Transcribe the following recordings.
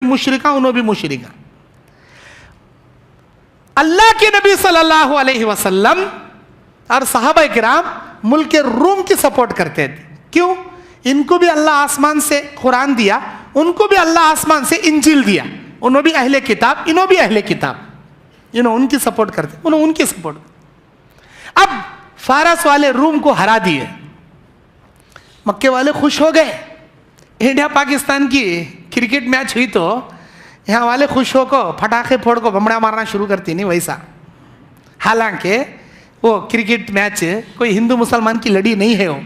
मुशरिका उन्हों भी मुशरिका। अल्लाह के नबी सल्लल्लाहु अलैहि वसल्लम और सहाबा किराम मुल्क रूम की सपोर्ट करते थे। क्यों? इनको भी अल्लाह आसमान से कुरान दिया, उनको भी अल्लाह आसमान से इंजील दिया, उन्हों भी अहले किताब, इन्हों भी अहले किताब, इन्हों उनकी सपोर्ट करते, उन्होंने उनकी सपोर्ट। अब फारस वाले रूम को हरा दिए, मक्के वाले खुश हो गए। इंडिया पाकिस्तान की क्रिकेट मैच हुई तो यहाँ वाले खुश हो को फटाखे फोड़ को बमड़ा मारना शुरू करती नहीं वैसा। हालांकि वो क्रिकेट मैच कोई हिंदू मुसलमान की लड़ी नहीं है, वो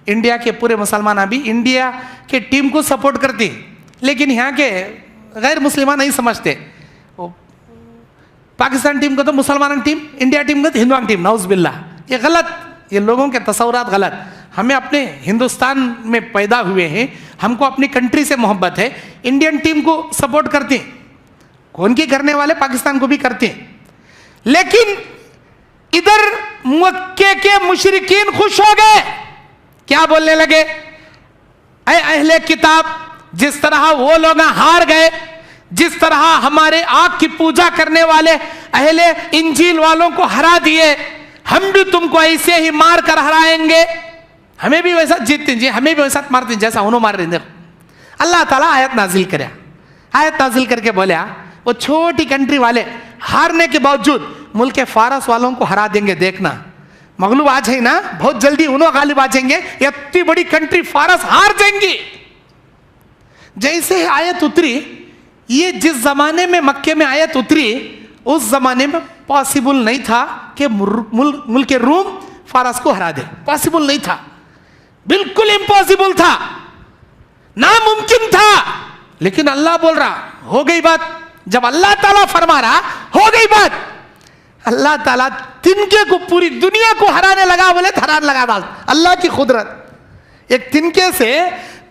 इंडिया के पूरे मुसलमान अभी इंडिया के टीम को सपोर्ट करते, लेकिन यहाँ के गैर मुसलमान नहीं समझते। वो पाकिस्तान टीम को तो मुसलमान टीम, इंडिया टीम को तो हिंदू टीम। नाउज़ बिल्लाह, ये गलत, ये लोगों के तसव्वुरात गलत। हमें अपने हिंदुस्तान में पैदा हुए हैं, हमको अपनी कंट्री से मोहब्बत है, इंडियन टीम को सपोर्ट करते हैं, कौन की करने वाले पाकिस्तान को भी करते हैं। लेकिन इधर मक्के के मुशरिकीन खुश हो गए, क्या बोलने लगे? ऐ अहले किताब, जिस तरह वो लोग हार गए, जिस तरह हमारे आग की पूजा करने वाले अहले इंजील वालों को हरा दिए, हम भी तुमको ऐसे ही मार कर हराएंगे, हमें भी वैसा जीतते जी, हमें भी वैसा मारते जैसा उन्होंने मार रहे। अल्लाह ताला आयत नाजिल करे, आयत नाजिल करके बोला वो छोटी कंट्री वाले हारने के बावजूद मुल्क फारस वालों को हरा देंगे, देखना मगलूब आ जाए ना, बहुत जल्दी उन्होंने गालिब आ जाएंगे, इतनी बड़ी कंट्री फारस हार जाएंगी। जैसे आयत उतरी, ये जिस जमाने में मक्के में आयत उतरी, उस जमाने में पॉसिबल नहीं था कि मुल्क रूम फारस को हरा दे, पॉसिबल नहीं था, बिल्कुल इम्पॉसिबल था, नामुमकिन था। लेकिन अल्लाह बोल रहा, हो गई बात। जब अल्लाह ताला फरमा रहा, हो गई बात। अल्लाह ताला तिनके को पूरी दुनिया को हराने लगा, बोले हराने लगा। बात अल्लाह की कुदरत, एक तिनके से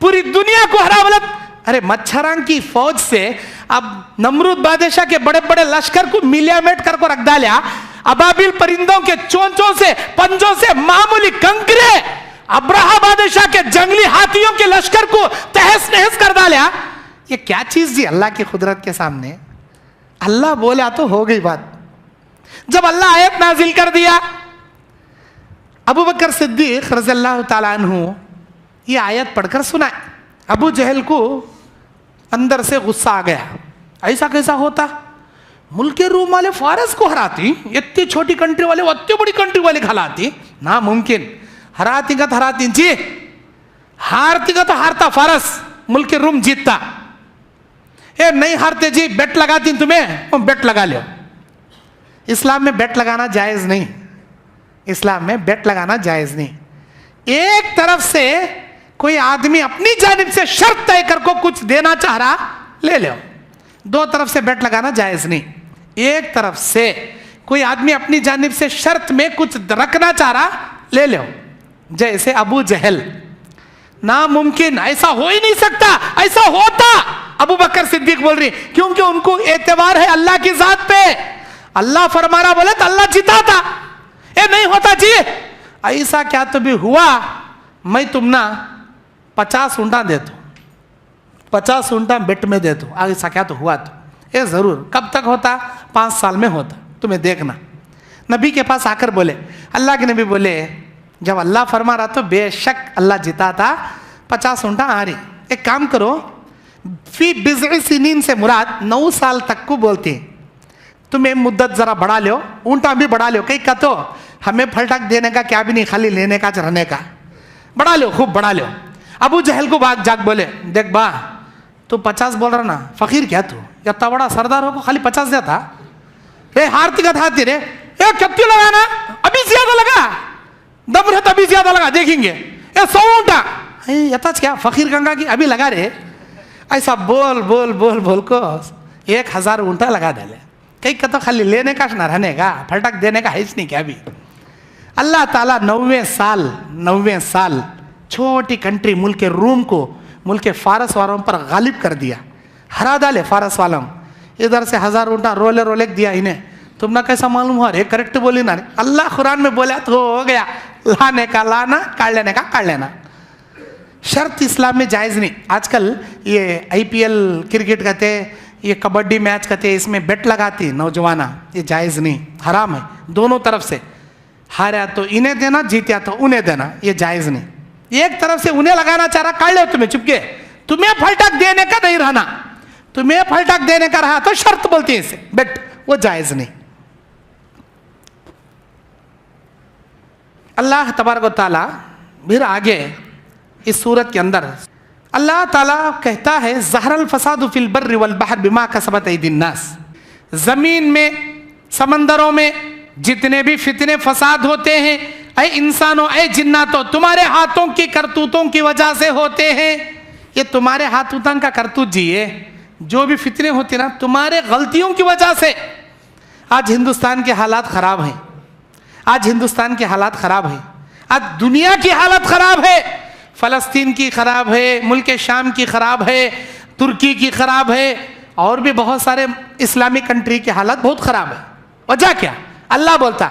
पूरी दुनिया को हरा। बोले अरे मच्छरां की फौज से अब नमरूद बादशाह के बड़े बड़े लश्कर को मिलियामेट करके रख डाला, अबाबिल परिंदों के चोंचों से, पंजों से मामूली कंकरे अब्राहा बादशाह के जंगली हाथियों के लश्कर को तहस नहस कर डाला। ये क्या चीज जी अल्लाह की कुदरत के सामने? अल्लाह बोला तो हो गई बात। जब अल्लाह आयत नाजिल कर दिया, अबू बकर सिद्दीक रज़ियल्लाहु ताला अन्हु ये आयत पढ़कर सुनाए। अबू जहल को अंदर से गुस्सा आ गया, ऐसा कैसा होता? मुल्क रूम वाले फारस को हराती, इतनी छोटी कंट्री वाले इतनी बड़ी कंट्री वाले खिलाती, ना मुमकिन। हराती का तो हराती जी, हारती का तो हारता फारस, मुल्क रूम जीतता। ए नहीं हारते जी, बेट लगाती तुम्हें, तुम बेट लगा लो। इस्लाम में बेट लगाना जायज नहीं, इस्लाम में बेट लगाना जायज नहीं। एक तरफ से कोई आदमी अपनी जानिब से शर्त तय कर को कुछ देना चाह रहा, ले लो। दो तरफ से बेट लगाना जायज नहीं। एक तरफ से कोई आदमी अपनी जानिब से शर्त में कुछ रखना चाह रहा, ले लो। जैसे अबू जहल, नामुमकिन, ऐसा हो ही नहीं सकता, ऐसा होता। अबू बकर सिद्दीक बोल रही, क्योंकि उनको एतबार है अल्लाह की जात पे। अल्लाह फरमाना बोले तो अल्लाह जिताता। ए नहीं होता जी, ऐसा क्या तो भी हुआ, मैं तुम ना 50 ऊंटा दे दो, 50 ऊंटा बेट में दे दो, ऐसा क्या तो हुआ तो। ये जरूर, कब तक होता? 5 साल में होता, तुम्हें देखना। नबी के पास आकर बोले, अल्लाह के नबी बोले, जब अल्लाह फरमा रहा तो बेशक अल्लाह जिताता, 50 ऊंटा आ रही। एक काम करो, फी बिज़अ सिनीन से मुराद 9 साल तक को बोलते हैं, तुम्हें मुद्दत जरा बढ़ा लो, ऊंटा भी बढ़ा लो। कहीं का तो हमें फलटक देने का क्या भी नहीं, खाली लेने का रहने का, बढ़ा लो, खूब बढ़ा लो। अबू जहल को बात जाग बोले, देख बा तू 50 बोल रहा ना, फकीर क्या तू, इतना बड़ा सरदार हो को खाली 50 देता? रे हारती का था तेरे, कितनी लगाना? अभी ज्यादा लगा, दम रहे अभी ज्यादा लगा, देखेंगे। 100 ऊंटा यथाच क्या फकीर गंगा की अभी लगा रहे। ऐसा बोल बोल बोल बोल को 1000 ऊंटा लगा डाले। कहीं का तो खाली लेने का ना रहने का, फटक देने का है नहीं क्या भी। अल्लाह ताला 90वें साल छोटी कंट्री मुल्क रूम को मुल्क फारस वालों पर गालिब कर दिया, हरा डाले फारस वालों। इधर से 1000 ऊंटा रोले रोले दिया इन्हें। तुमने कैसा मालूम हुआ? रे करेक्ट बोली ना, अल्लाह कुरान में बोला तो हो गया, लाने का लाना, काट लेने का काट लेना। शर्त इस्लाम में जायज़ नहीं। आजकल ये IPL क्रिकेट कहते हैं, ये कबड्डी मैच कहते हैं, इसमें बेट लगाती नौजवाना, ये जायज़ नहीं, हराम है। दोनों तरफ से, हारा तो इन्हें देना, जीत्या तो उन्हें देना, ये जायज़ नहीं। एक तरफ से उन्हें लगाना चाह रहा, काट लो तुम्हें चुपके, तुम्हें फलटक देने का नहीं रहना, तुम्हें फलटक देने का रहा तो शर्त बोलती है इसे बेट, वो जायज़ नहीं। अल्लाह तबारक व तआला फिर आगे इस सूरत के अंदर अल्लाह ताला कहता है, ज़हरल फसादु फिल बर्रि वल बहर बिमा कसबत ऐदिन नास। ज़मीन में, समंदरों में जितने भी फितने फसाद होते हैं, ऐ इंसानों, ऐ जिन्नातों, तुम्हारे हाथों की करतूतों की वजह से होते हैं। ये तुम्हारे हाथों का करतूत जी है, जो भी फितने होते ना तुम्हारे गलतियों की वजह से। आज हिंदुस्तान के हालात ख़राब हैं, आज हिंदुस्तान के हालात ख़राब हैं, आज दुनिया की हालत ख़राब है। फ़लस्तीन की ख़राब है, मुल्क शाम की ख़राब है, तुर्की की ख़राब है, और भी बहुत सारे इस्लामिक कंट्री की हालत बहुत ख़राब है। वजह क्या? अल्लाह बोलता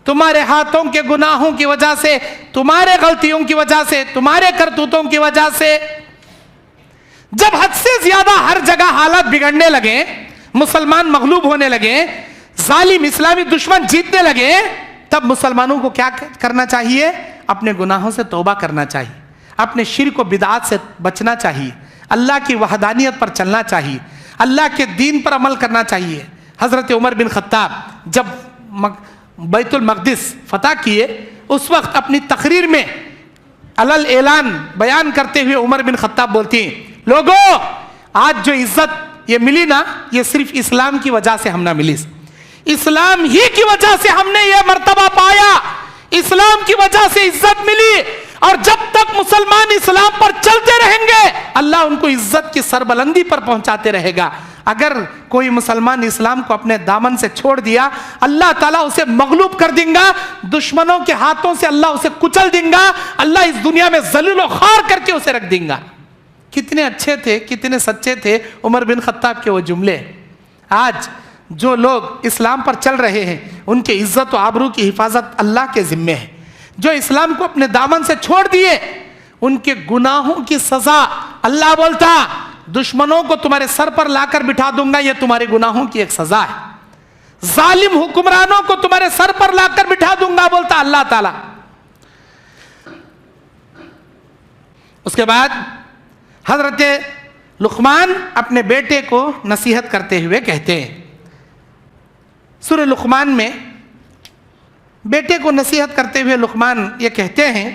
तुम्हारे हाथों के गुनाहों की वजह से, तुम्हारे गलतियों की वजह से, तुम्हारे करतूतों की वजह से। जब हद से ज्यादा हर जगह हालात बिगड़ने लगे, मुसलमान मगलूब होने लगे, जालिम इस्लामी दुश्मन जीतने लगे, तब मुसलमानों को क्या करना चाहिए? अपने गुनाहों से तौबा करना चाहिए, अपने शिर्क व बिदअत से बचना चाहिए, अल्लाह की वहदानियत पर चलना चाहिए, अल्लाह के दीन पर अमल करना चाहिए। हज़रत उमर बिन खत्ताब जब बैतुल मक़दिस फतह किए, उस वक्त अपनी तकरीर में अलल ऐलान बयान करते हुए उमर बिन खत्ताब बोलती हैं, लोगों आज जो इज्जत ये मिली ना, ये सिर्फ इस्लाम की वजह से हम ना मिली, इस्लाम ही की वजह से हमने ये मर्तबा पाया, इस्लाम की वजह से इज्जत मिली। और जब तक मुसलमान इस्लाम पर चलते रहेंगे, अल्लाह उनको इज्जत की सरबलंदी पर पहुंचाते रहेगा। अगर कोई मुसलमान इस्लाम को अपने दामन से छोड़ दिया, अल्लाह ताला उसे मगलूब कर देगा, दुश्मनों के हाथों से अल्लाह उसे कुचल देगा, अल्लाह इस दुनिया में जलील व खार करके उसे रख देगा। कितने अच्छे थे, कितने सच्चे थे उमर बिन खत्ताब के वो जुमले। आज जो लोग इस्लाम पर चल रहे हैं, उनके इज्जत व आबरू की हिफाजत अल्लाह के जिम्मे है। जो इस्लाम को अपने दामन से छोड़ दिए, उनके गुनाहों की सजा अल्लाह बोलता दुश्मनों को तुम्हारे सर पर लाकर बिठा दूंगा, यह तुम्हारे गुनाहों की एक सजा है। जालिम हुक्मरानों को तुम्हारे सर पर लाकर बिठा दूंगा, बोलता अल्लाह ताला। उसके बाद हजरत लुकमान अपने बेटे को नसीहत करते हुए कहते हैं, सूरह लुकमान में बेटे को नसीहत करते हुए लुकमान ये कहते हैं,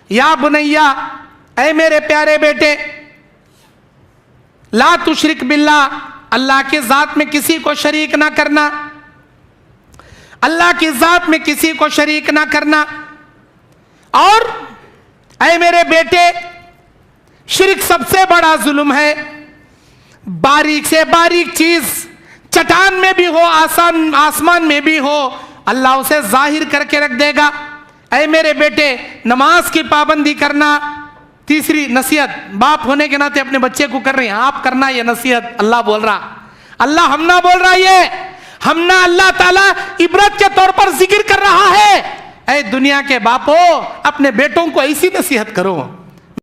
या बुनैया, ऐ मेरे प्यारे बेटे, ला तुशरिक बिल्लाह, अल्लाह की ज़ात में किसी को शरीक ना करना, अल्लाह की ज़ात में किसी को शरीक ना करना। और ऐ मेरे बेटे, शिर्क सबसे बड़ा जुल्म है। बारीक से बारीक चीज, चट्टान में भी हो, आसमान में भी हो, अल्लाह उसे जाहिर करके रख देगा। ऐ मेरे बेटे, नमाज की पाबंदी करना। तीसरी नसीहत बाप होने के नाते अपने बच्चे को कर रहे हैं, आप करना ये नसीहत अल्लाह बोल रहा, अल्लाह हम ना बोल रहा, ये हम ना, अल्लाह ताला इबरत के तौर पर जिक्र कर रहा है। ऐ दुनिया के बापों, अपने बेटों को ऐसी नसीहत करो